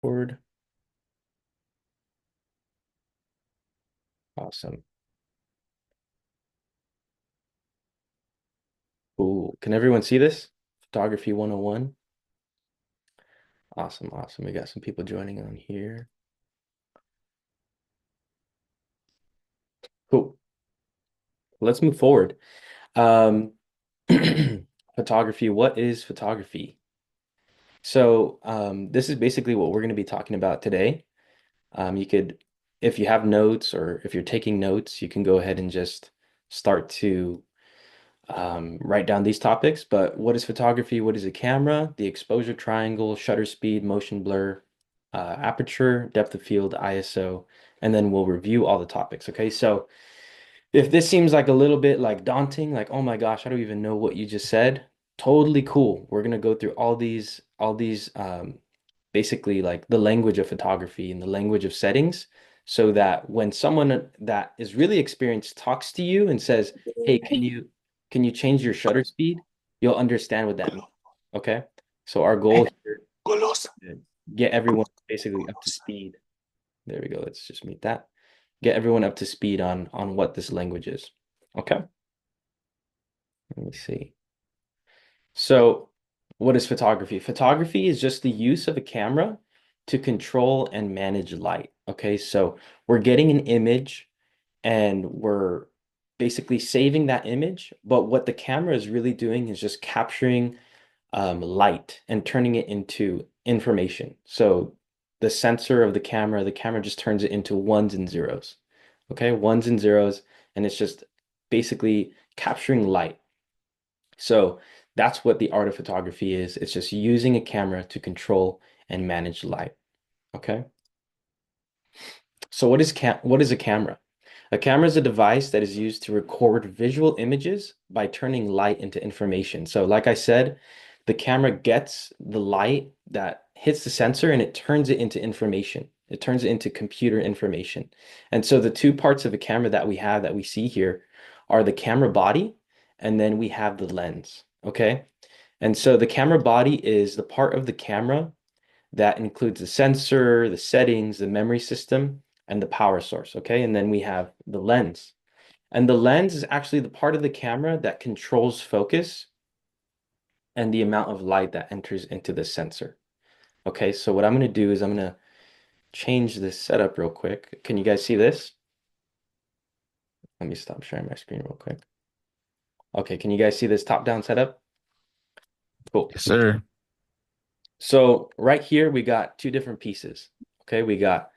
Word. Awesome. Cool. Can everyone see this? Photography 101. Awesome, awesome. We got some people joining on here. Cool. Let's move forward. Um, photography. What is photography? This is basically what we're going to be talking about today. You could, if you have notes or if you're taking notes, you can go ahead and just start to write down these topics. But what is photography? What is a camera? The exposure triangle, shutter speed, motion blur, aperture, depth of field, ISO, and then we'll review all the topics. Okay, so if this seems like a little bit like daunting, like, oh my gosh, I don't even know what you just said, totally cool. We're gonna go through all these basically like the language of photography and the language of settings, so that when someone that is really experienced talks to you and says, "Hey, can you change your shutter speed?" You'll understand what that means. Okay? So our goal here is to get everyone basically up to speed. There we go. Let's just meet that. Get everyone up to speed on what this language is. Okay? Let me see. So, what is photography? Photography is just the use of a camera to control and manage light. Okay, so we're getting an image and we're basically saving that image, but what the camera is really doing is just capturing light and turning it into information. So the sensor of the camera just turns it into ones and zeros. Okay, ones and zeros, and it's just basically capturing light. So that's what the art of photography is. It's just using a camera to control and manage light. Okay. So what is a camera? A camera is a device that is used to record visual images by turning light into information. So like I said, the camera gets the light that hits the sensor and it turns it into information. It turns it into computer information. And so the two parts of a camera that we have that we see here are the camera body and then we have the lens. Okay. And so the camera body is the part of the camera that includes the sensor, the settings, the memory system, and the power source. Okay. And then we have the lens. And the lens is actually the part of the camera that controls focus and the amount of light that enters into the sensor. Okay. So what I'm going to do is I'm going to change this setup real quick. Can you guys see this? Let me stop sharing my screen real quick. Okay. Can you guys see this top-down setup? Cool. Yes, sir. So right here, we got two different pieces. Okay. We got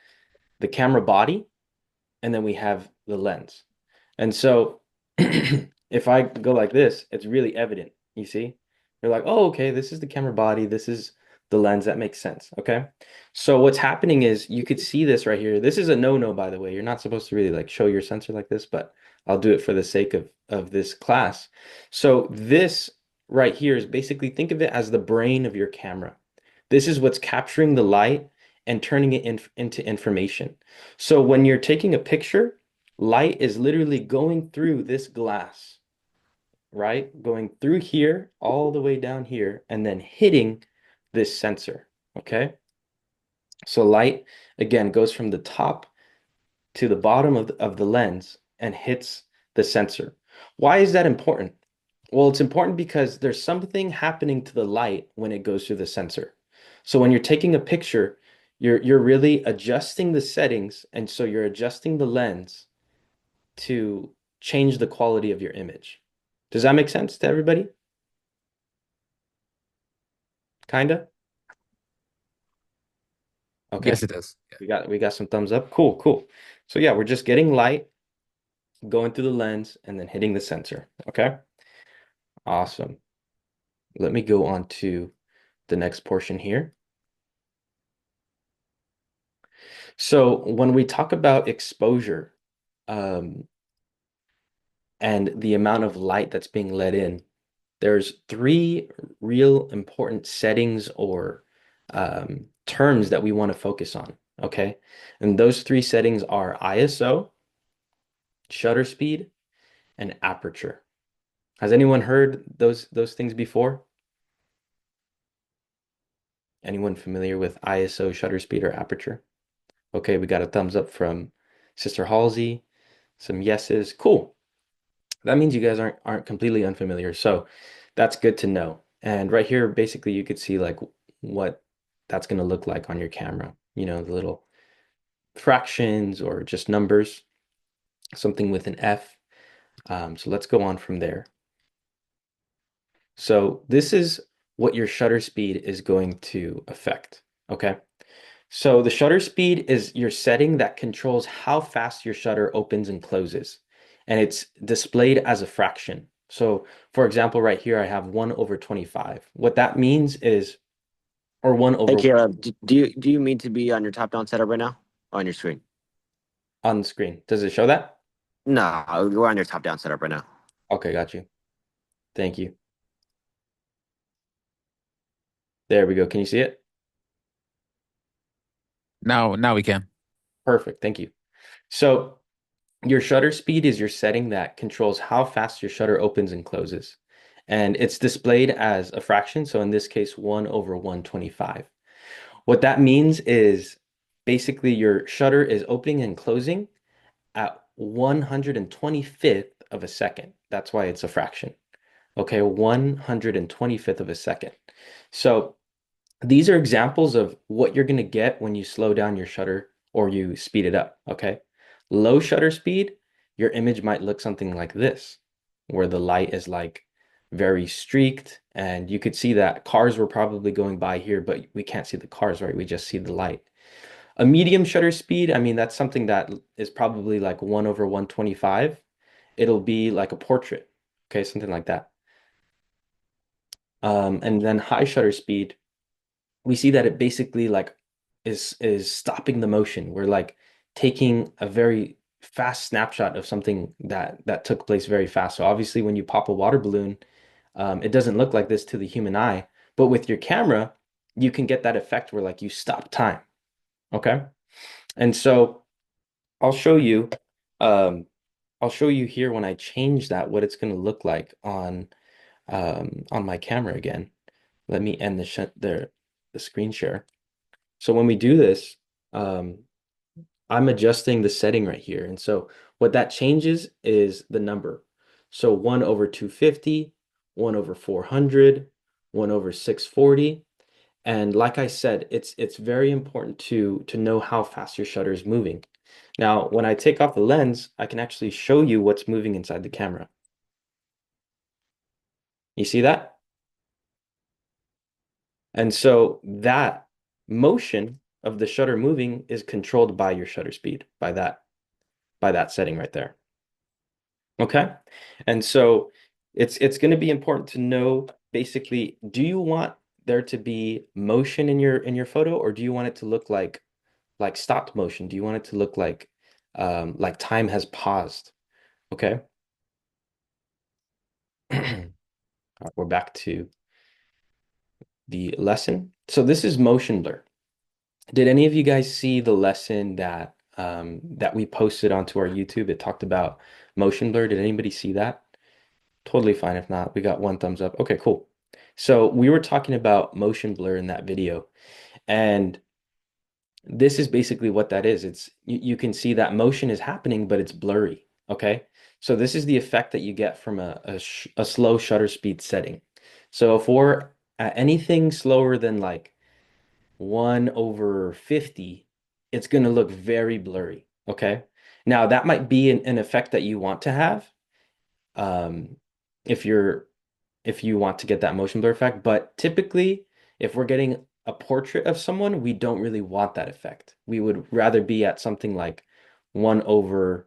the camera body and then we have the lens. And so if I go like this, it's really evident. You see? You're like, oh, okay, this is the camera body. This is the lens. That makes sense. Okay. So what's happening is you could see this right here. This is a no-no, by the way. You're not supposed to really like show your sensor like this, but I'll do it for the sake of this class. So this right here is basically think of it as the brain of your camera. This is what's capturing the light and turning it into information. So when you're taking a picture, light is literally going through this glass, right? Going through here, all the way down here, and then hitting this sensor, okay? So light, again, goes from the top to the bottom of the lens and hits the sensor. Why is that important? Well, it's important because there's something happening to the light when it goes through the sensor. So when you're taking a picture, you're really adjusting the settings, and so you're adjusting the lens to change the quality of your image. Does that make sense to everybody? Kinda? Okay, Yes, it does. Yeah. we got some thumbs up. Cool, cool. So yeah, we're just getting light going through the lens and then hitting the sensor. Okay? Awesome. Let me go on to the next portion here. So when we talk about exposure, um, and the amount of light that's being let in, there's three real important settings or terms that we want to focus on. Okay. And those three settings are ISO, shutter speed, and aperture. Has anyone heard those things before? Anyone familiar with ISO, shutter speed, or aperture? Okay, we got a thumbs up from Sister Halsey, some yeses. Cool. That means you guys aren't completely unfamiliar. So that's good to know. And right here, basically, you could see like what that's going to look like on your camera. You know, the little fractions or just numbers, something with an F. So let's go on from there. So this is what your shutter speed is going to affect. Okay. So the shutter speed is your setting that controls how fast your shutter opens and closes. And it's displayed as a fraction. So for example, right here, I have 1 over 25. What that means is, or 1 Hey, over Caleb, do you mean to be on your top-down setup right now? On your screen? on the screen. Does it show that? No, we're on your top-down setup right now. Okay, got you. Thank you. There we go. Can you see it? Now we can. Perfect. Thank you. So your shutter speed is your setting that controls how fast your shutter opens and closes. And it's displayed as a fraction. So in this case, 1 over 125. What that means is basically your shutter is opening and closing at 125th of a second. That's why it's a fraction. Okay, 125th of a second. So these are examples of what you're going to get when you slow down your shutter or you speed it up, okay? Low shutter speed, your image might look something like this, where the light is like very streaked, and you could see that cars were probably going by here, but we can't see the cars, right? We just see the light. A medium shutter speed, I mean, that's something that is probably like 1 over 125. It'll be like a portrait, okay? Something like that. And then high shutter speed, we see that it basically like is stopping the motion. We're like taking a very fast snapshot of something that took place very fast. So obviously when you pop a water balloon, it doesn't look like this to the human eye, but with your camera, you can get that effect where like you stop time. Okay. And so I'll show you um I'll show you here when I change that what it's going to look like on my camera again. Let me end the screen share. So when we do this, um, I'm adjusting the setting right here. And so what that changes is the number. So 1 over 250, 1 over 400, 1 over 640. And like I said, it's very important to know how fast your shutter is moving. Now, when I take off the lens, I can actually show you what's moving inside the camera. You see that? And so that motion of the shutter moving is controlled by your shutter speed, by that setting right there. Okay? And so it's going to be important to know basically, do you want there to be motion in your photo, or do you want it to look like stopped motion? Do you want it to look like time has paused? Okay? We're back to the lesson. So this is motion blur. Did any of you guys see the lesson that we posted onto our YouTube? It talked about motion blur. Did anybody see that? Totally fine if not. We got one thumbs up. Okay, cool. So we were talking about motion blur in that video, and this is basically what that is. It's you can see that motion is happening, but it's blurry. Okay. So this is the effect that you get from a slow shutter speed setting. So if we're at anything slower than like 1 over 50, it's going to look very blurry. Okay. Now that might be an effect that you want to have um, if you want to get that motion blur effect. But typically, if we're getting a portrait of someone, we don't really want that effect. We would rather be at something like 1 over,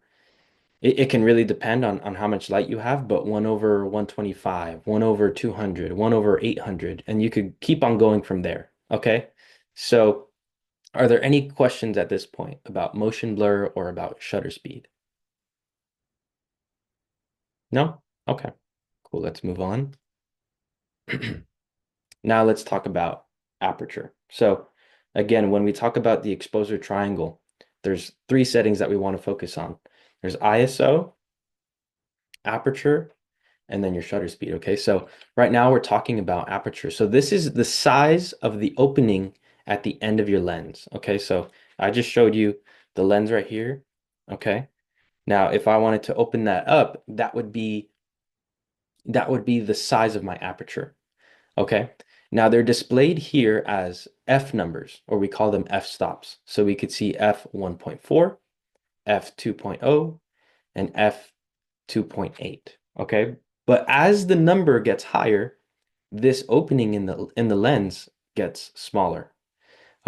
it can really depend on how much light you have, but 1 over 125, 1 over 200, 1 over 800, and you could keep on going from there. Okay. So are there any questions at this point about motion blur or about shutter speed? No? Okay, cool. Let's move on. Now let's talk about aperture. So again, when we talk about the exposure triangle, there's three settings that we want to focus on. There's ISO, aperture, and then your shutter speed. Okay, so right now we're talking about aperture. So this is the size of the opening at the end of your lens. Okay, so I just showed you the lens right here. Okay, now if I wanted to open that up, that would be the size of my aperture. Okay, now they're displayed here as f numbers, or we call them f-stops. So we could see f 1.4, f 2.0, and f 2.8. Okay, but as the number gets higher, this opening in the lens gets smaller.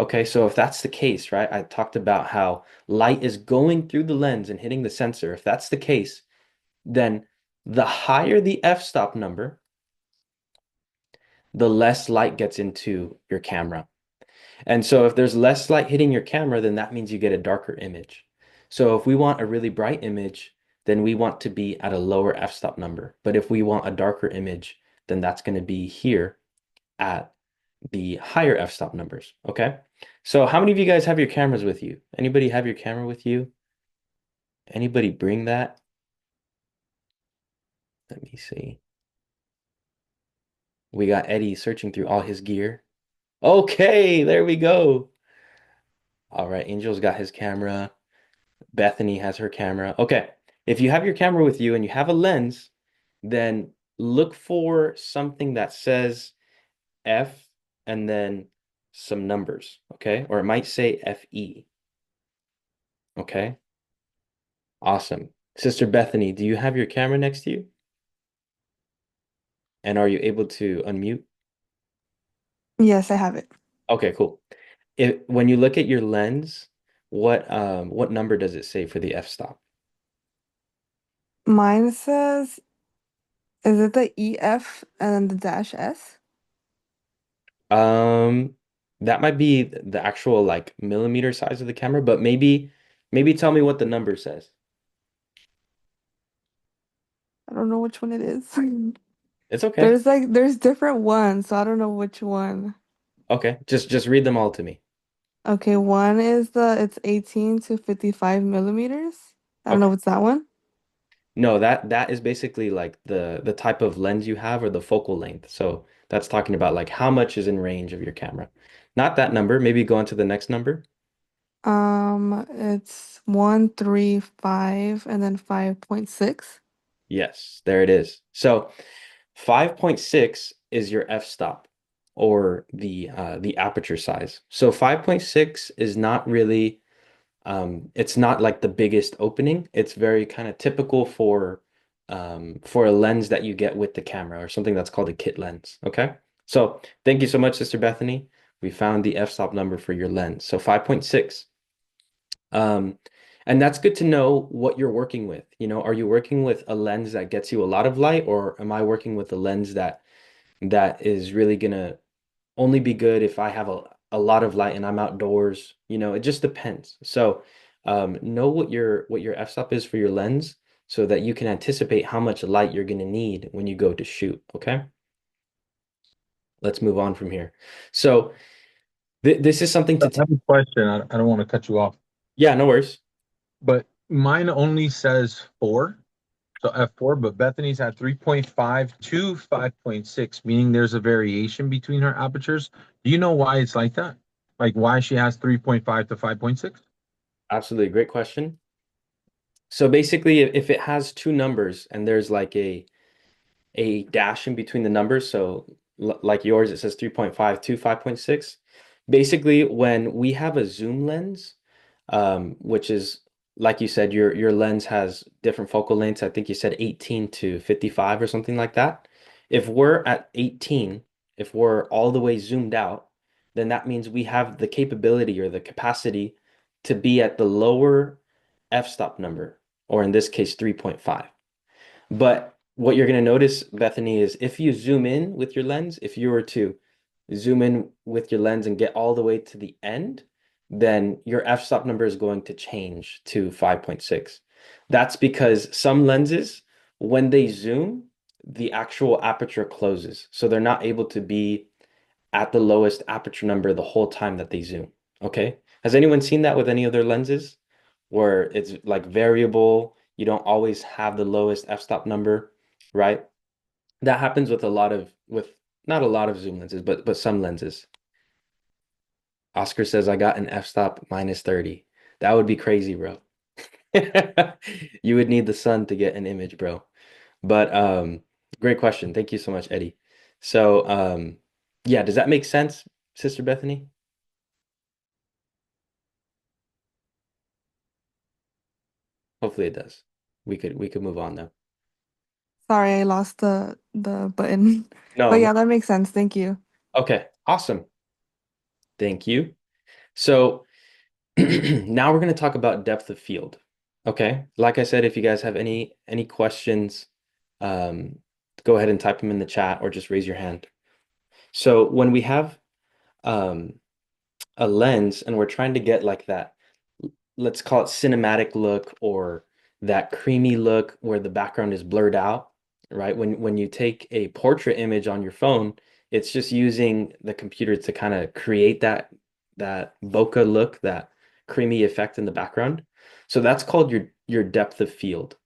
Okay, so if that's the case, right? I talked about how light is going through the lens and hitting the sensor. If that's the case, then the higher the f-stop number, the less light gets into your camera. And so if there's less light hitting your camera, then that means you get a darker image. So if we want a really bright image, then we want to be at a lower f-stop number. But if we want a darker image, then that's going to be here at the higher f-stop numbers. Okay. So how many of you guys have your cameras with you? Anybody have your camera with you? Anybody bring that? Let me see. We got Eddie searching through all his gear. Okay, there we go. All right, Angel's got his camera. Bethany has her camera. Okay. If you have your camera with you and you have a lens, then look for something that says F and then some numbers, okay? Or it might say FE, okay? Awesome. Sister Bethany, do you have your camera next to you? And are you able to unmute? Yes, I have it. Okay, cool. When you look at your lens, what number does it say for the f-stop? Mine says, is it the EF and then the dash S? Um, that might be the actual like millimeter size of the camera, but maybe tell me what the number says. I don't know which one it is. It's okay. There's different ones, so I don't know which one. Okay. Just read them all to me. Okay, it's 18 to 55 millimeters. I don't know Okay. if it's that one. No, that is basically like the type of lens you have or the focal length. So that's talking about like how much is in range of your camera. Not that number. Maybe go on to the next number. It's 135 and then 5.6. Yes, there it is. So 5.6 is your f-stop or the aperture size. So 5.6 is not really it's not like the biggest opening. It's very kind of typical for a lens that you get with the camera or something that's called a kit lens. Okay. So thank you so much, Sister Bethany. We found the f-stop number for your lens. So 5.6. Um, and that's good to know what you're working with. You know, are you working with a lens that gets you a lot of light, or am I working with a lens that is really gonna only be good if I have a lot of light and I'm outdoors? You know, it just depends. So, know what your f-stop is for your lens so that you can anticipate how much light you're gonna need when you go to shoot. Okay, let's move on from here. So, this is something I to have a question. I don't want to cut you off, yeah, no worries. but mine only says 4, so F4, but Bethany's had 3.5 to 5.6, meaning there's a variation between her apertures. Do you know why it's like that? Like why she has 3.5 to 5.6? Absolutely, great question. So basically, if it has two numbers and there's like a dash in between the numbers, so like yours, it says 3.5 to 5.6. Basically, when we have a zoom lens, which is like you said, your lens has different focal lengths. I think you said 18 to 55 or something like that. If we're at 18, if we're all the way zoomed out, then that means we have the capability or the capacity to be at the lower f-stop number, or in this case, 3.5. But what you're going to notice, Bethany, is if you zoom in with your lens, if you were to zoom in with your lens and get all the way to the end, then your f-stop number is going to change to 5.6. That's because some lenses, when they zoom, the actual aperture closes. So they're not able to be at the lowest aperture number the whole time that they zoom. Okay. Has anyone seen that with any of their lenses where it's like variable? You don't always have the lowest f-stop number, right? That happens with a lot of with not a lot of zoom lenses, but some lenses. Oscar says I got an f-stop minus 30. That would be crazy, bro. You would need the sun to get an image, bro. But great question. Thank you so much, Eddie. So yeah, does that make sense, Sister Bethany? Hopefully it does. We could move on though. Sorry, I lost the button. But No, no. yeah, that makes sense. Thank you. Okay, awesome. Thank you. So now we're going to talk about depth of field. Okay. Like I said, if you guys have any questions, um, go ahead and type them in the chat or just raise your hand. So when we have um, a lens and we're trying to get like that, let's call it cinematic look or that creamy look where the background is blurred out, right? When you take a portrait image on your phone, it's just using the computer to kind of create that bokeh look, that creamy effect in the background. So that's called your depth of field.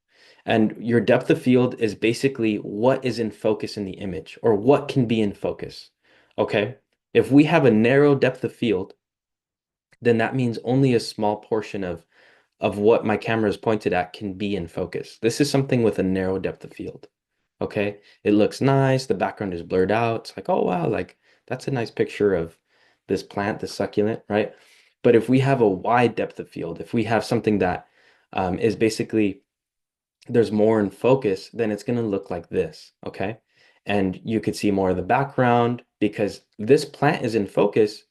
And your depth of field is basically what is in focus in the image or what can be in focus. Okay? If we have a narrow depth of field, then that means only a small portion of what my camera is pointed at can be in focus. This is something with a narrow depth of field. Okay? It looks nice, the background is blurred out. It's like, oh wow, like that's a nice picture of this plant, this succulent, right? But if we have a wide depth of field, if we have something that is basically there's more in focus, then it's going to look like this, okay? And you could see more of the background because this plant is in focus,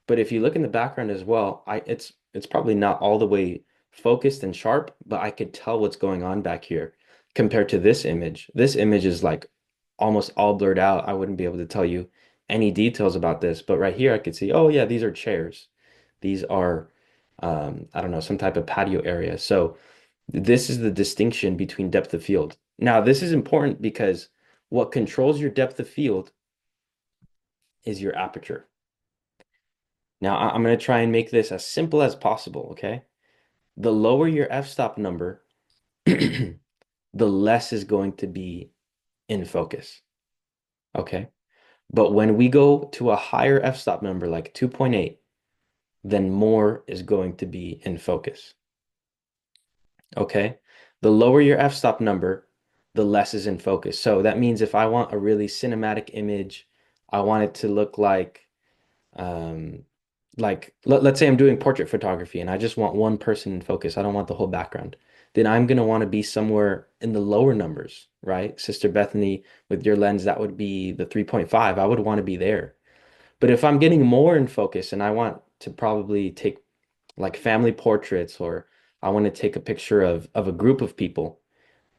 but if you look in the background as well, it's probably not all the way focused and sharp, but I could tell what's going on back here compared to this image. This image is like almost all blurred out. I wouldn't be able to tell you any details about this, but right here I could see, oh yeah, these are chairs. These are I don't know, some type of patio area. So this is the distinction between depth of field. Now, this is important because what controls your depth of field is your aperture. Now, I'm going to try and make this as simple as possible, okay? The lower your f-stop number, the less is going to be in focus, okay? But when we go to a higher f-stop number like 2.8, then more is going to be in focus, okay? The lower your f-stop number, the less is in focus. So that means if I want a really cinematic image, I want it to look um, like let's say I'm doing portrait photography and I just want one person in focus. I don't want the whole background. Then I'm gonna want to be somewhere in the lower numbers, right? Sister Bethany, with your lens, that would be the 3.5. I would want to be there. But if I'm getting more in focus and I want to probably take like family portraits or I want to take a picture of a group of people,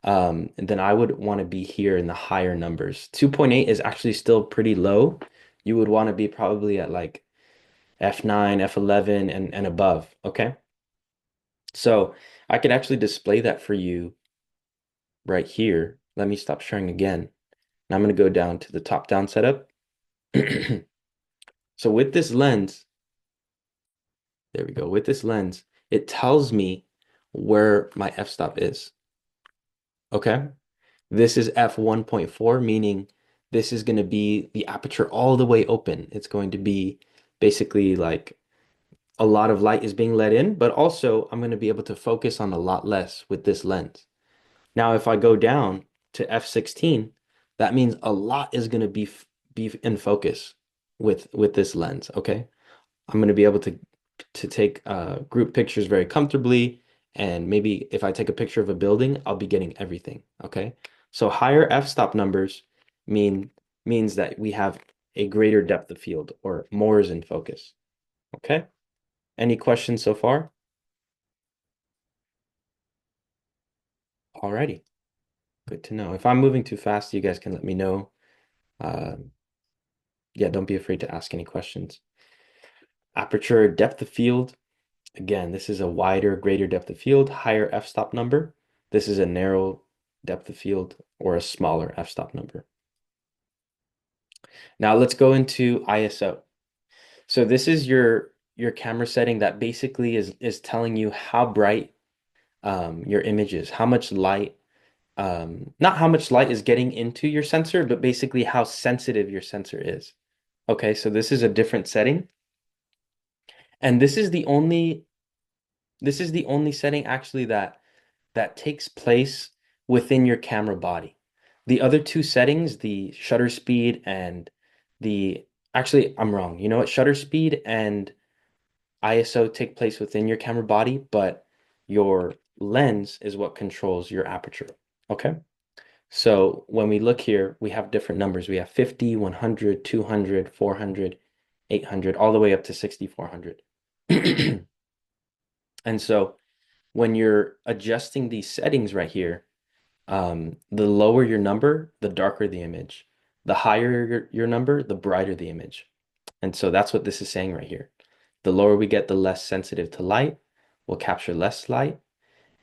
and then I would want to be here in the higher numbers. 2.8 is actually still pretty low. You would want to be probably at like F9, F11 and above, okay? So I could actually display that for you right here. Let me stop sharing again. And I'm going to go down to the top-down setup. So with this lens, there we go. With this lens, it tells me where my f-stop is. Okay? This is f1.4, meaning this is going to be the aperture all the way open. It's going to be basically like a lot of light is being let in, but also I'm going to be able to focus on a lot less with this lens. Now, if I go down to f16, that means a lot is going to be in focus with this lens, okay? I'm going to be able to take group pictures very comfortably, and maybe if I take a picture of a building, I'll be getting everything, okay? So higher f-stop numbers mean means that we have a greater depth of field or more is in focus, okay? Any questions so far? Alrighty, good to know. If I'm moving too fast, you guys can let me know. Yeah, don't be afraid to ask any questions. Aperture depth of field. Again, this is a wider, greater depth of field, higher f-stop number. This is a narrow depth of field or a smaller f-stop number. Now let's go into ISO. So this is your camera setting that basically is telling you how bright your image is, how much light not how much light is getting into your sensor, but basically how sensitive your sensor is. Okay, so this is a different setting. And this is the only setting actually that takes place within your camera body. The other two settings, the shutter speed and the actually I'm wrong. You know what? Shutter speed and ISO take place within your camera body, but your lens is what controls your aperture. Okay? So when we look here, we have different numbers. We have 50, 100, 200, 400, 800, all the way up to 6400. And so when you're adjusting these settings right here, the lower your number, the darker the image. The higher your number, the brighter the image. And so that's what this is saying right here. The lower we get, the less sensitive to light. We'll capture less light,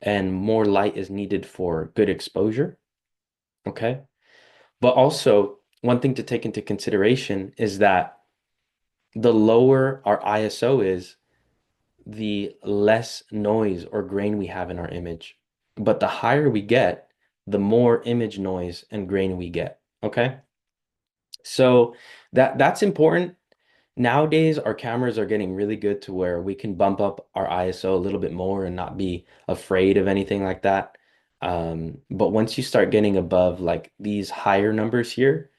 and more light is needed for good exposure. Okay. But also, one thing to take into consideration is that the lower our ISO is, the less noise or grain we have in our image. But the higher we get, the more image noise and grain we get. Okay. So that's important. Nowadays, our cameras are getting really good to where we can bump up our ISO a little bit more and not be afraid of anything like that. But once you start getting above like these higher numbers here,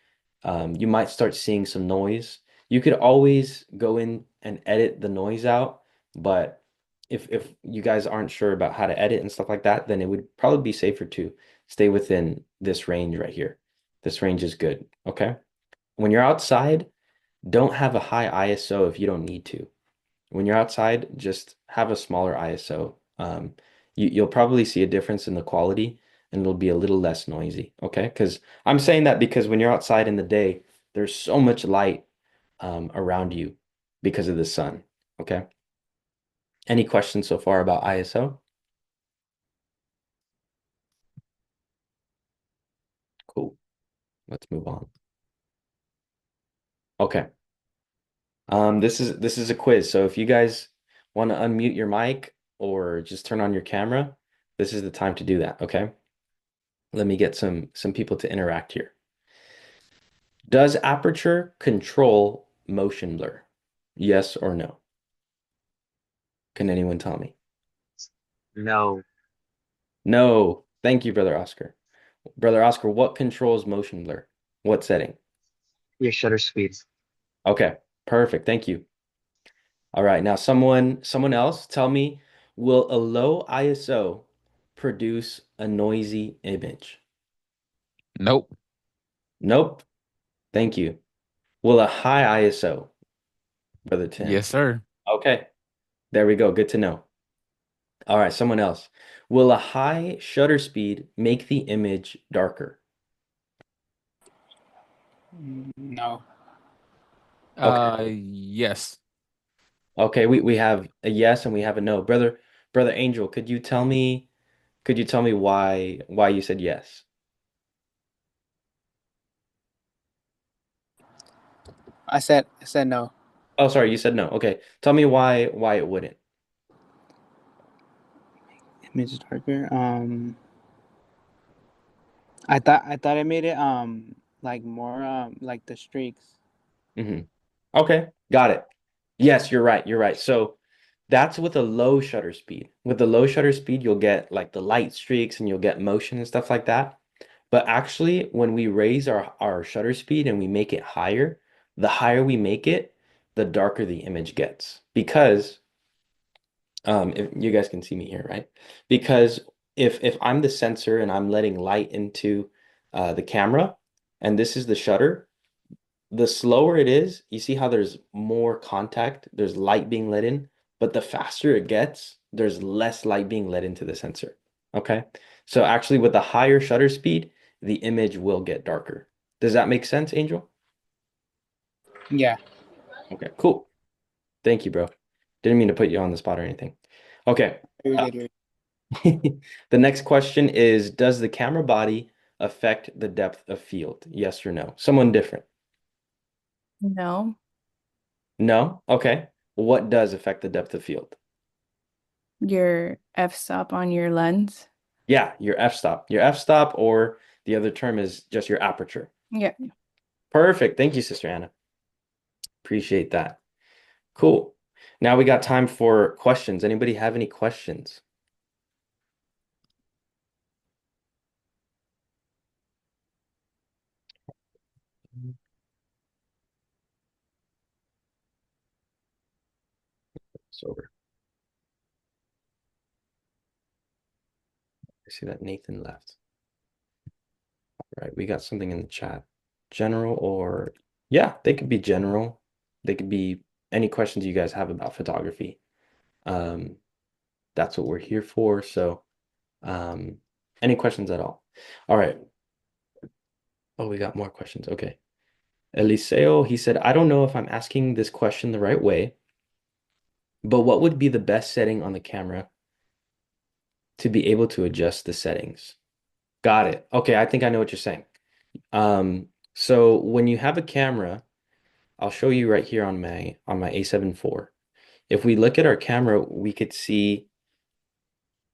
you might start seeing some noise. You could always go in and edit the noise out, but if you guys aren't sure about how to edit and stuff like that, then it would probably be safer to stay within this range right here. This range is good, okay? When you're outside, don't have a high ISO if you don't need to. When you're outside, just have a smaller ISO. You'll probably see a difference in the quality and it'll be a little less noisy, okay? Because I'm saying that because when you're outside in the day, there's so much light around you because of the sun, okay? Any questions so far about ISO? Cool. Let's move on. Okay. This is a quiz. So if you guys want to unmute your mic or just turn on your camera, this is the time to do that, okay? Let me get some people to interact here. Does aperture control motion blur? Yes or no? Can anyone tell me? No. No. Thank you, Brother Oscar. Brother Oscar, what controls motion blur? What setting? Your shutter speed. Okay, perfect. Thank you. All right, now someone else tell me, will a low ISO produce a noisy image? Nope. Nope. Thank you. Will a high ISO, Brother Tim? Yes, sir. Okay, there we go. Good to know. All right, someone else. Will a high shutter speed make the image darker? No. Okay. Yes. Okay, we have a yes and we have a no. Brother Angel, could you tell me why you said yes? I said no. Oh, sorry, you said no. Okay. Tell me why it wouldn't. Image is darker. I thought it made it like more like the streaks. Hmm. Okay, got it. Yes, you're right. You're right. So that's with a low shutter speed. With the low shutter speed, you'll get like the light streaks and you'll get motion and stuff like that. But actually, when we raise our shutter speed and we make it higher, the higher we make it, the darker the image gets. Because if you guys can see me here, right? Because if I'm the sensor and I'm letting light into the camera, and this is the shutter, the slower it is, you see how there's more contact, there's light being let in, but the faster it gets, there's less light being let into the sensor. Okay. So actually, with the higher shutter speed, the image will get darker. Does that make sense, Angel? Yeah. Okay, cool. Thank you, bro. Didn't mean to put you on the spot or anything. Okay. Very Uh, good. the next question is, does the camera body affect the depth of field? Yes or no? Someone different. No. No? Okay. What does affect the depth of field? Your f-stop on your lens. Yeah, your f-stop. Your f-stop, or the other term is just your aperture. Yeah. Perfect. Thank you, Sister Anna. Appreciate that. Cool. Now we got time for questions. Anybody have any questions? It's over. I see that Nathan left. All right, we got something in the chat. General, or yeah, they could be general. They could be any questions you guys have about photography. That's what we're here for. So, any questions at all? All right. Oh, we got more questions. Okay. Eliseo, he said, I don't know if I'm asking this question the right way, but what would be the best setting on the camera to be able to adjust the settings? Got it. Okay, I think I know what you're saying. So when you have a camera, I'll show you right here on my A7 IV. If we look at our camera, we could see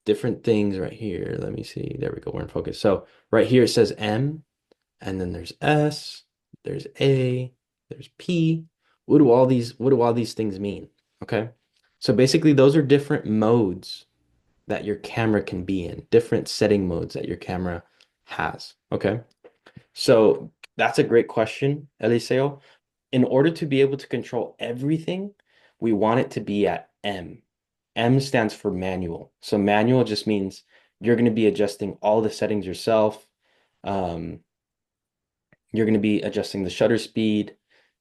different things right here. Let me see. There we go. We're in focus. So right here it says M, and then there's S, there's A, there's P. What do all these things mean? Okay. So basically those are different modes that your camera can be in, different setting modes that your camera has. Okay. So that's a great question, Eliseo. In order to be able to control everything, we want it to be at M. M stands for manual. So manual just means you're going to be adjusting all the settings yourself. Um, you're going to be adjusting the shutter speed,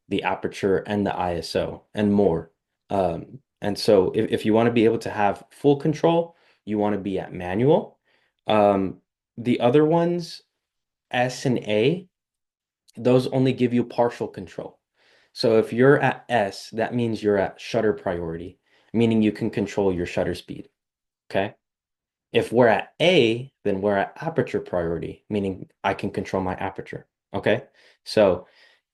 the aperture, and the ISO, and more. And so if you want to be able to have full control, you want to be at manual. The other ones, S and A, those only give you partial control. So if you're at S, that means you're at shutter priority, meaning you can control your shutter speed. Okay. If we're at A, then we're at aperture priority, meaning I can control my aperture. Okay. So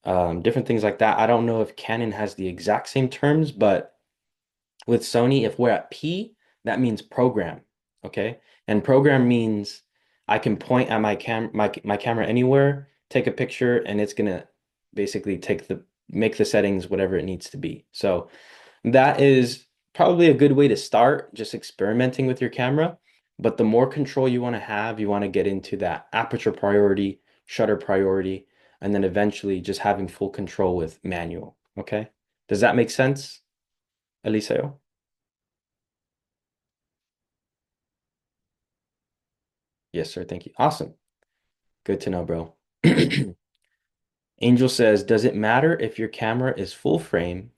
different things like that. I don't know if Canon has the exact same terms, but with Sony, if we're at P, that means program. Okay. And program means I can point at my camera anywhere, take a picture, and it's gonna basically make the settings whatever it needs to be. So that is probably a good way to start, just experimenting with your camera. But the more control you want to have, you want to get into that aperture priority, shutter priority, and then eventually just having full control with manual. Okay. Does that make sense, Eliseo? Yes, sir. Thank you. Awesome. Good to know, bro. Angel says, does it matter if your camera is full frame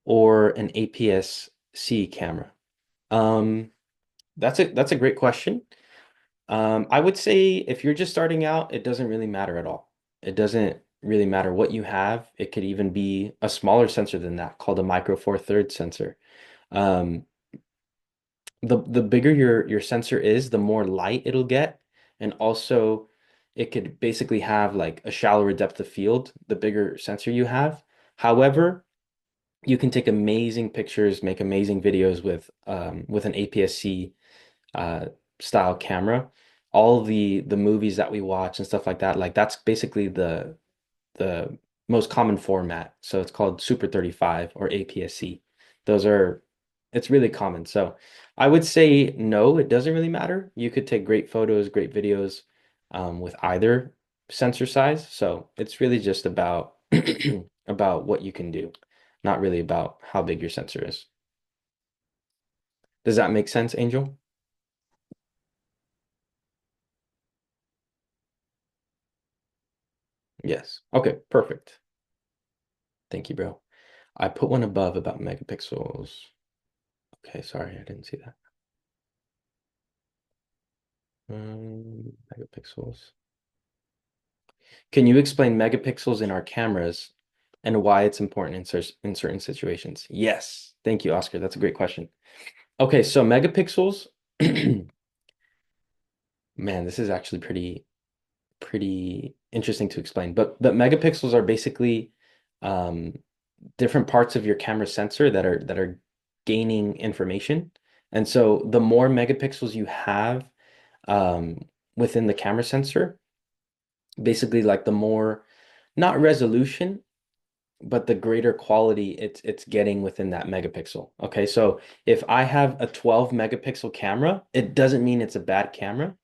or an APS-C camera? That's a great question. I would say if you're just starting out, it doesn't really matter at all. It doesn't really matter what you have. It could even be a smaller sensor than that, called a Micro Four Thirds sensor. Um, the bigger your sensor is, the more light it'll get, and also it could basically have like a shallower depth of field, the bigger sensor you have. However, you can take amazing pictures, make amazing videos with an APS-C uh, style camera. All the movies that we watch and stuff like that's basically the most common format. So it's called Super 35 or APS-C. It's really common. So I would say no, it doesn't really matter. You could take great photos, great videos with either sensor size. So it's really just about about what you can do, not really about how big your sensor is. Does that make sense, Angel? Yes. Okay, perfect. Thank you, bro. I put one above about megapixels. Okay, sorry, I didn't see that. Megapixels. Can you explain megapixels in our cameras and why it's important in certain situations? Yes. Thank you, Oscar. That's a great question. Okay, so megapixels, man, this is actually pretty interesting to explain. But megapixels are basically different parts of your camera sensor that are gaining information. And so the more megapixels you have, um, within the camera sensor. Basically, like the more, not resolution, but the greater quality it's getting within that megapixel. Okay, so if I have a 12 megapixel camera, it doesn't mean it's a bad camera.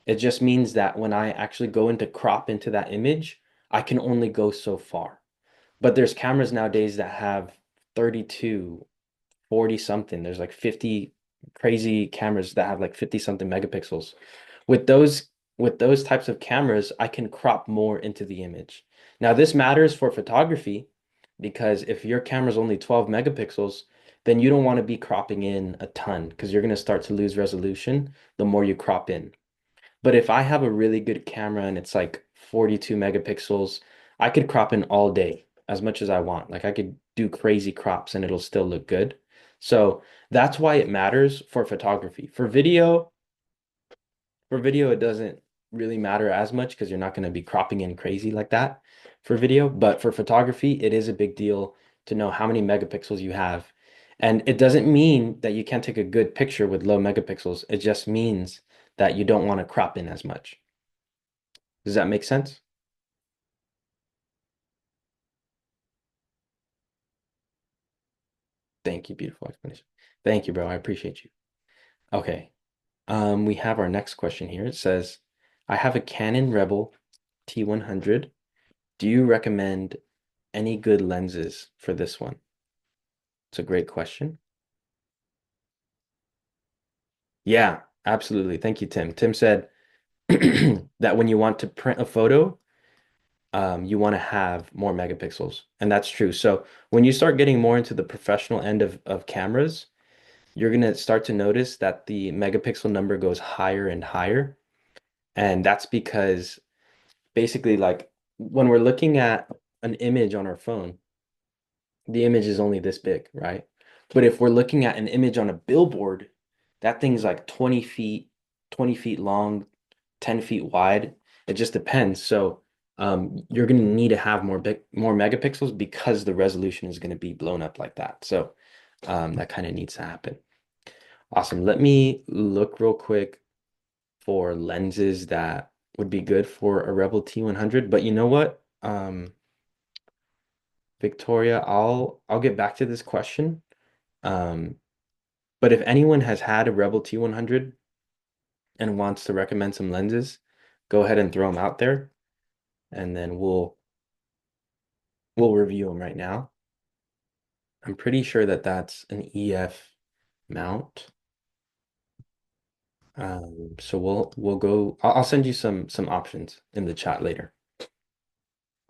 It just means that when I actually go into crop into that image, I can only go so far. But there's cameras nowadays that have 32, 40 something. There's like 50 crazy cameras that have like 50 something megapixels. With those types of cameras, I can crop more into the image. Now, this matters for photography because if your camera is only 12 megapixels, then you don't want to be cropping in a ton because you're going to start to lose resolution the more you crop in. But if I have a really good camera and it's like 42 megapixels, I could crop in all day as much as I want. Like I could do crazy crops and it'll still look good. So that's why it matters for photography. For video, it doesn't really matter as much because you're not going to be cropping in crazy like that for video. But for photography, it is a big deal to know how many megapixels you have. And it doesn't mean that you can't take a good picture with low megapixels. It just means that you don't want to crop in as much. Does that make sense? Thank you. Beautiful explanation. Thank you, bro. I appreciate you. Okay. We have our next question here. It says, I have a Canon Rebel T100. Do you recommend any good lenses for this one? It's a great question. Yeah, absolutely. Thank you, Tim. Tim said that when you want to print a photo, you want to have more megapixels. And that's true. So when you start getting more into the professional end of cameras, you're going to start to notice that the megapixel number goes higher and higher. And that's because basically, like when we're looking at an image on our phone, the image is only this big, right? But if we're looking at an image on a billboard, that thing's like 20 feet long, 10 feet wide. It just depends. So you're going to need to have more megapixels because the resolution is going to be blown up like that. So that kind of needs to happen. Awesome. Let me look real quick for lenses that would be good for a Rebel T100. But you know what? Victoria, I'll get back to this question. Um, but if anyone has had a Rebel T100 and wants to recommend some lenses, go ahead and throw them out there, and then we'll review them right now. I'm pretty sure that that's an EF mount. So we'll go. I'll send you some options in the chat later.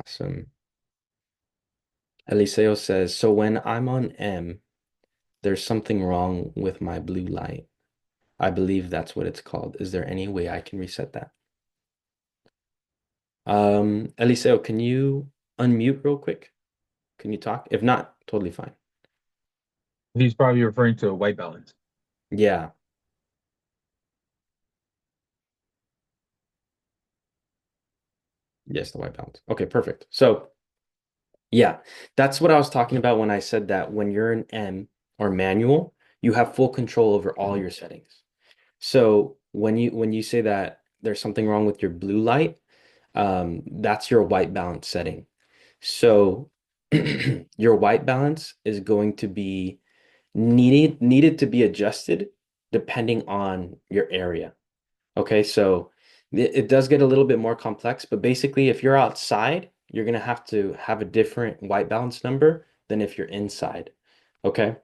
Awesome. Eliseo says, so when I'm on M, there's something wrong with my blue light. I believe that's what it's called. Is there any way I can reset that? Eliseo, can you unmute real quick? Can you talk? If not, totally fine. He's probably referring to a white balance. Yeah. Yes, the white balance. Okay, perfect. So yeah, that's what I was talking about when I said that when you're in M or manual, you have full control over all your settings. So when you say that there's something wrong with your blue light, that's your white balance setting. So your white balance is going to be needed to be adjusted depending on your area. Okay, so it does get a little bit more complex, but basically if you're outside, you're gonna have to have a different white balance number than if you're inside. Okay.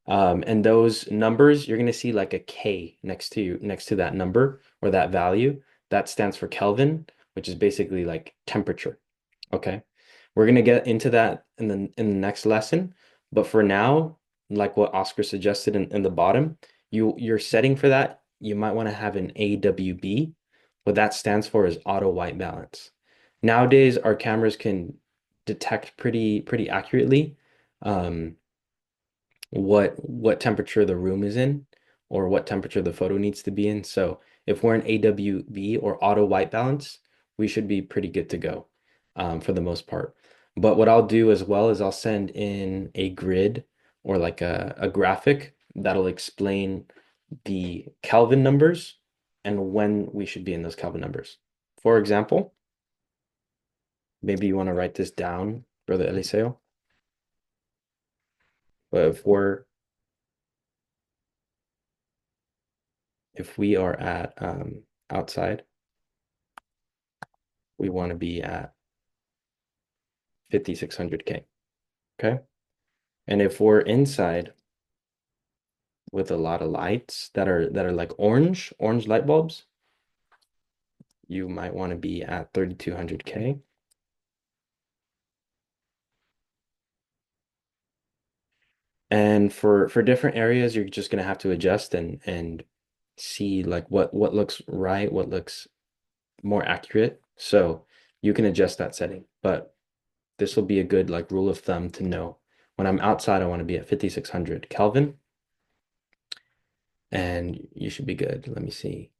And those numbers, you're gonna see like a K next to that number or that value. That stands for Kelvin, which is basically like temperature. Okay. We're gonna get into that in the next lesson, but for now, like what Oscar suggested in the bottom, your setting for that, you might want to have an AWB. What that stands for is auto white balance. Nowadays, our cameras can detect pretty accurately what temperature the room is in or what temperature the photo needs to be in. So if we're in AWB or auto white balance, we should be pretty good to go for the most part. But what I'll do as well is I'll send in a grid or like a graphic that'll explain the Kelvin numbers and when we should be in those Kelvin numbers. For example, maybe you want to write this down, Brother Eliseo. But if we are at outside, we want to be at 5600K. Okay. And if we're inside with a lot of lights that are like orange light bulbs, you might want to be at 3200K. And for different areas, you're just gonna have to adjust and see like what looks right, what looks more accurate. So you can adjust that setting, but this will be a good like rule of thumb to know. When I'm outside, I want to be at 5600 Kelvin, and you should be good. Let me see.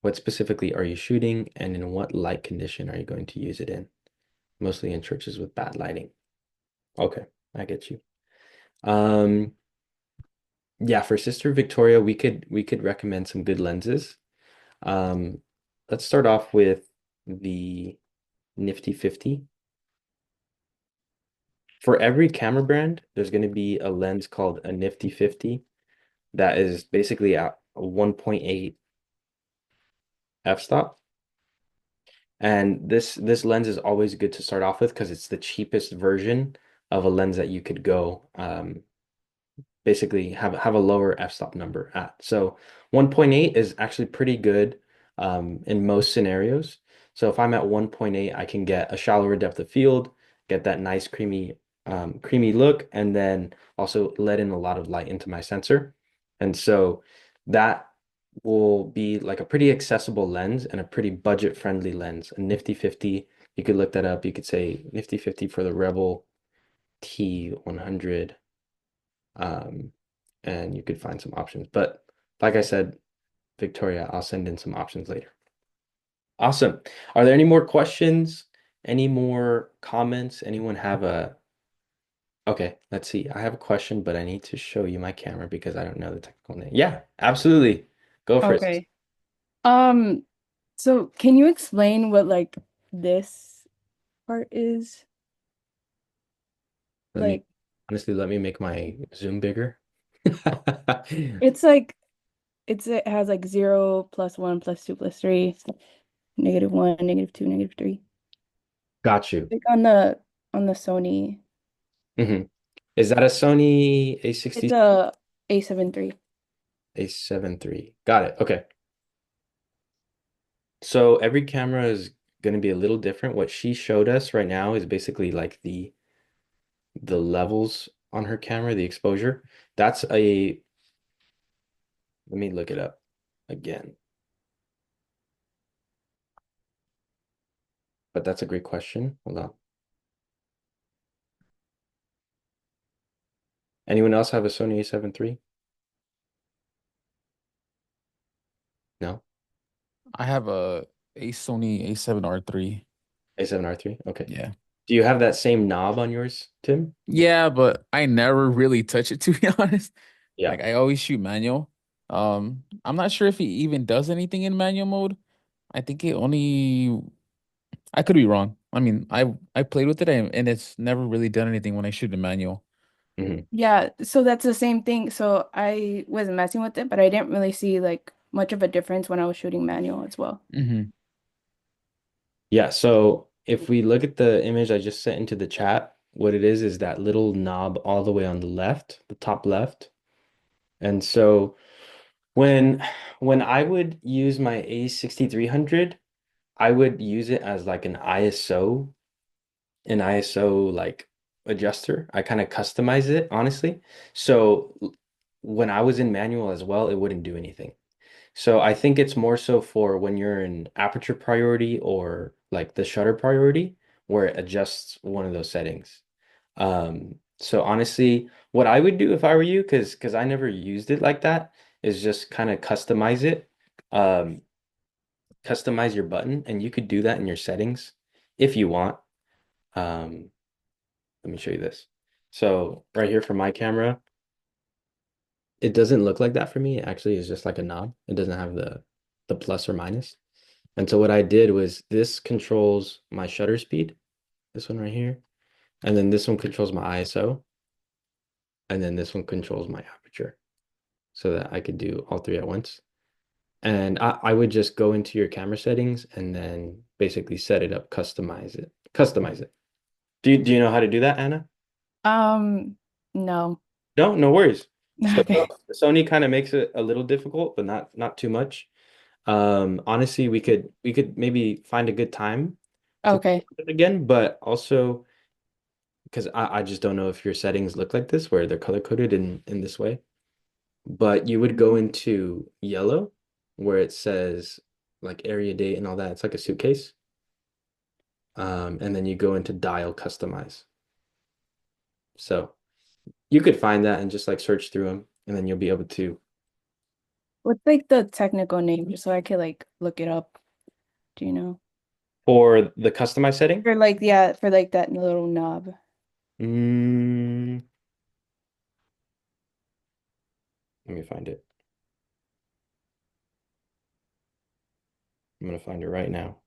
What specifically are you shooting, and in what light condition are you going to use it in? Mostly in churches with bad lighting. Okay, I get you. Yeah, for Sister Victoria, we could recommend some good lenses. Let's start off with the Nifty 50. For every camera brand, there's going to be a lens called a Nifty 50 that is basically a 1.8 f-stop. And this lens is always good to start off with because it's the cheapest version of a lens that you could go basically have a lower f-stop number at. So 1.8 is actually pretty good in most scenarios. So if I'm at 1.8, I can get a shallower depth of field, get that nice creamy look, and then also let in a lot of light into my sensor. And so that will be like a pretty accessible lens and a pretty budget-friendly lens. A Nifty 50, you could look that up. You could say Nifty 50 for the Rebel T100. And you could find some options. But like I said, Victoria, I'll send in some options later. Awesome. Are there any more questions? Any more comments? Anyone have a... Okay, let's see. I have a question, but I need to show you my camera because I don't know the technical name. Yeah, absolutely. Go for it. Okay. So can you explain what like this part is? Let me Like honestly let me make my zoom bigger. it's like it has like 0, +1, +2, +3, -1, -2, -3. Got you. Like on the Sony. Mhm. Is that a Sony It's A60 a A7 III. A7 III? Got it. Okay. So every camera is going to be a little different. What she showed us right now is basically like the levels on her camera, the exposure. That's a, let me look it up again. But that's a great question. Hold on. Anyone else have a Sony A7 III? No? I have a Sony A7R III. A7R III? Okay. Yeah. Do you have that same knob on yours, Tim? Yeah, but I never really touch it to be honest. Yeah. Like I always shoot manual. I'm not sure if he even does anything in manual mode. I think it only I could be wrong. I mean, I played with it and it's never really done anything when I shoot in manual. Mhm. Yeah, so that's the same thing. So I was messing with it, but I didn't really see like much of a difference when I was shooting manual as well. Mm-hmm. Yeah, so if we look at the image I just sent into the chat, what it is that little knob all the way on the left, the top left. And so when I would use my A6300, I would use it as like an ISO like adjuster. I kind of customize it, honestly. So when I was in manual as well, it wouldn't do anything. So I think it's more so for when you're in aperture priority or like the shutter priority where it adjusts one of those settings. So honestly, what I would do if I were you, because I never used it like that, is just kind of customize it. Um, Customize your button, and you could do that in your settings if you want. Um, Let me show you this. So right here for my camera, it doesn't look like that for me. It actually is just like a knob. It doesn't have the plus or minus. And so what I did was this controls my shutter speed, this one right here. And then this one controls my ISO. And then this one controls my aperture so that I could do all three at once. And I would just go into your camera settings and then basically set it up, customize it. Do you know how to do that, Anna? No. No worries. So Okay. Sony kind of makes it a little difficult, but not too much. Honestly, we could maybe find a good time to Okay. play it again, but also because I just don't know if your settings look like this, where they're color coded in this way. But you would go into yellow where it says like area date and all that. It's like a suitcase. And then you go into dial customize. So you could find that and just like search through them, and then you'll be able to. What's like the technical name, just so I could like look it up? Do you know? For the customize setting, For like, yeah, for like that little knob. mm, let me find it. I'm gonna find it right now.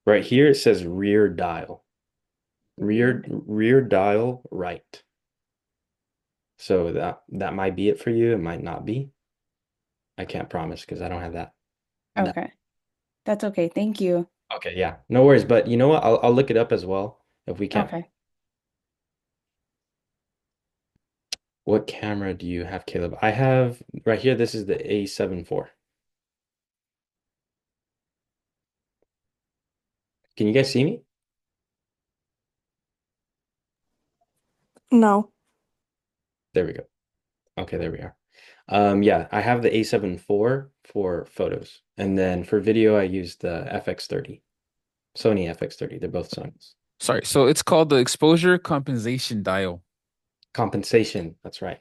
Right here it says rear dial. Rear dial right. So that might be it for you. It might not be. I can't promise because I don't have that. No. Okay. That's okay. Thank you. Okay, yeah. No worries. But you know what? I'll look it up as well if we can't. Okay. What camera do you have, Caleb? I have right here, this is the A7 IV. Can you guys see me? No. There we go. Okay, there we are. Yeah, I have the A7 IV for photos. And then for video, I use the FX30. Sony FX30. They're both Sony's. Sorry. So it's called the exposure compensation dial. Compensation. That's right.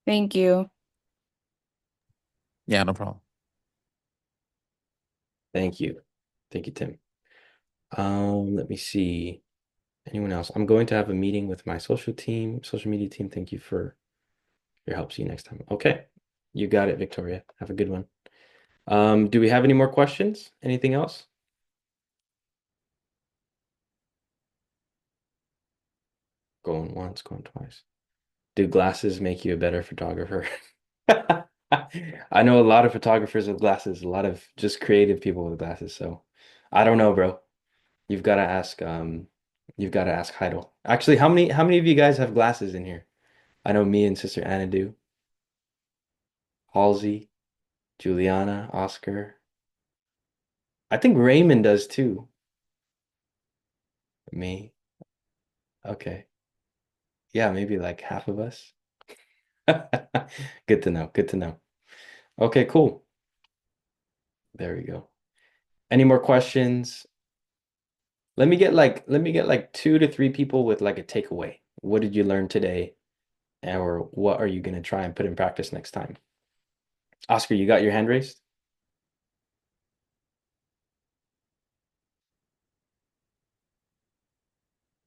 Thank you. Yeah, no problem. Thank you. Thank you, Tim. Let me see. Anyone else? I'm going to have a meeting with my social media team. Thank you for your help. See you next time. Okay. You got it, Victoria. Have a good one. Do we have any more questions? Anything else? Going once, going twice. Do glasses make you a better photographer? I know a lot of photographers with glasses, a lot of just creative people with glasses. So I don't know, bro. You've got to ask Heidel. Actually, how many of you guys have glasses in here? I know me and Sister Anna do. Halsey, Juliana, Oscar. I think Raymond does too. Me. Okay. Yeah, maybe like half of us. Good to know. Good to know. Okay, cool. There we go. Any more questions? Let me get like 2 to 3 people with like a takeaway. What did you learn today? Or what are you gonna try and put in practice next time? Oscar, you got your hand raised?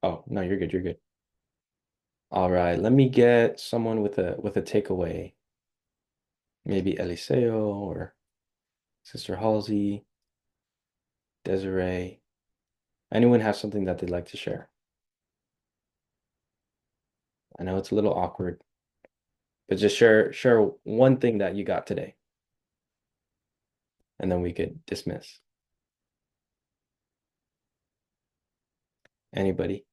Oh, no, you're good. You're good. All right, let me get someone with a takeaway. Maybe Eliseo or Sister Halsey, Desiree. Anyone have something that they'd like to share? I know it's a little awkward, but just share one thing that you got today, and then we could dismiss. Anybody?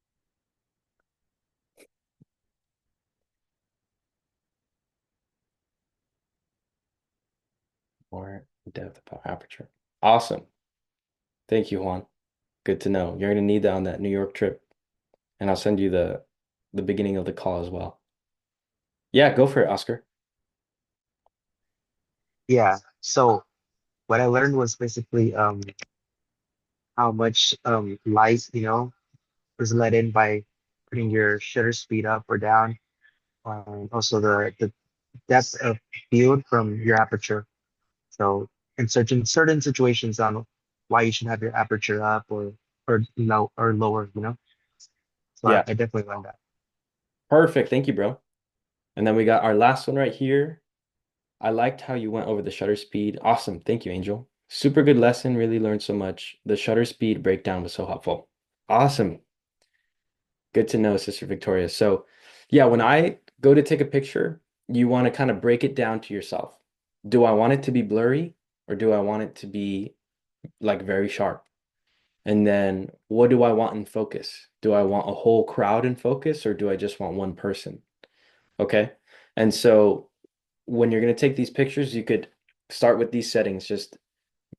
More depth about aperture. Awesome. Thank you, Juan. Good to know. You're gonna need that on that New York trip, and I'll send you the beginning of the call as well. Yeah, go for it, Oscar. Yeah. So what I learned was basically how much light, is let in by putting your shutter speed up or down. Also the depth of field from your aperture. So in certain situations on why you should have your aperture up or low or lower. So Yeah. I definitely learned that. Perfect. Thank you, bro. And then we got our last one right here. I liked how you went over the shutter speed. Awesome. Thank you, Angel. Super good lesson. Really learned so much. The shutter speed breakdown was so helpful. Awesome. Good to know, Sister Victoria. So, yeah, when I go to take a picture, you want to kind of break it down to yourself. Do I want it to be blurry or do I want it to be like very sharp? And then what do I want in focus? Do I want a whole crowd in focus or do I just want one person? Okay. And so when you're going to take these pictures, you could start with these settings. Just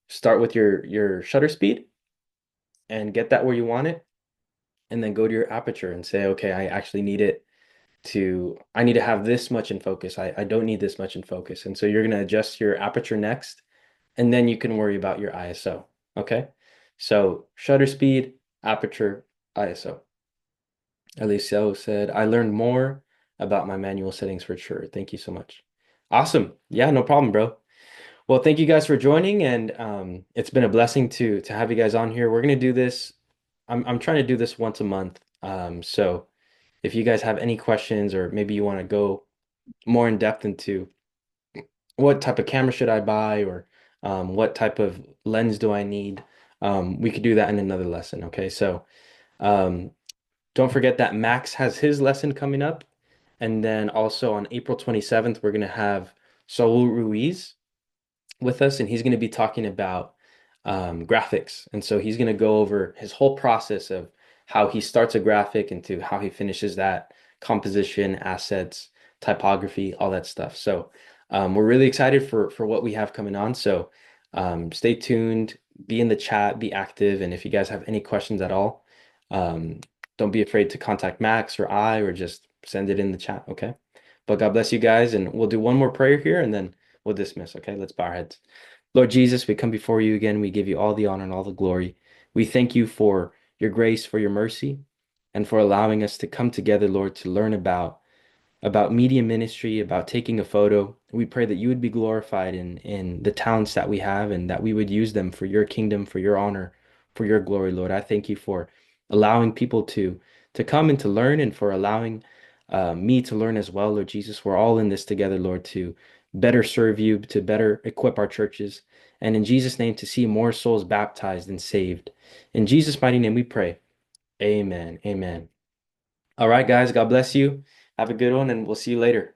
start with your shutter speed and get that where you want it. And then go to your aperture and say, okay, I actually need it I need to have this much in focus. I don't need this much in focus. And so you're going to adjust your aperture next, and then you can worry about your ISO. Okay. So shutter speed, aperture, ISO. Alicia said, I learned more about my manual settings for sure. Thank you so much. Awesome. Yeah, no problem, bro. Well, thank you guys for joining, and it's been a blessing to have you guys on here. We're gonna do this. I'm trying to do this once a month. So if you guys have any questions, or maybe you want to go more in depth into what type of camera should I buy, or what type of lens do I need, we could do that in another lesson. Okay, so um, don't forget that Max has his lesson coming up. And then also on April 27th, we're going to have Saul Ruiz with us, and he's going to be talking about graphics. And so he's going to go over his whole process of how he starts a graphic into how he finishes that, composition, assets, typography, all that stuff. So we're really excited for what we have coming on. So stay tuned, be in the chat, be active. And if you guys have any questions at all, don't be afraid to contact Max or I, or just send it in the chat. Okay. But God bless you guys. And we'll do one more prayer here and then we'll dismiss. Okay. Let's bow our heads. Lord Jesus, we come before you again. We give you all the honor and all the glory. We thank you for your grace, for your mercy, and for allowing us to come together, Lord, to learn about media ministry, about taking a photo. We pray that you would be glorified in the talents that we have, and that we would use them for your kingdom, for your honor, for your glory, Lord. I thank you for allowing people to come and to learn, and for allowing me to learn as well, Lord Jesus. We're all in this together, Lord, to better serve you, to better equip our churches, and in Jesus' name, to see more souls baptized and saved. In Jesus' mighty name we pray. Amen. Amen. All right, guys, God bless you. Have a good one, and we'll see you later.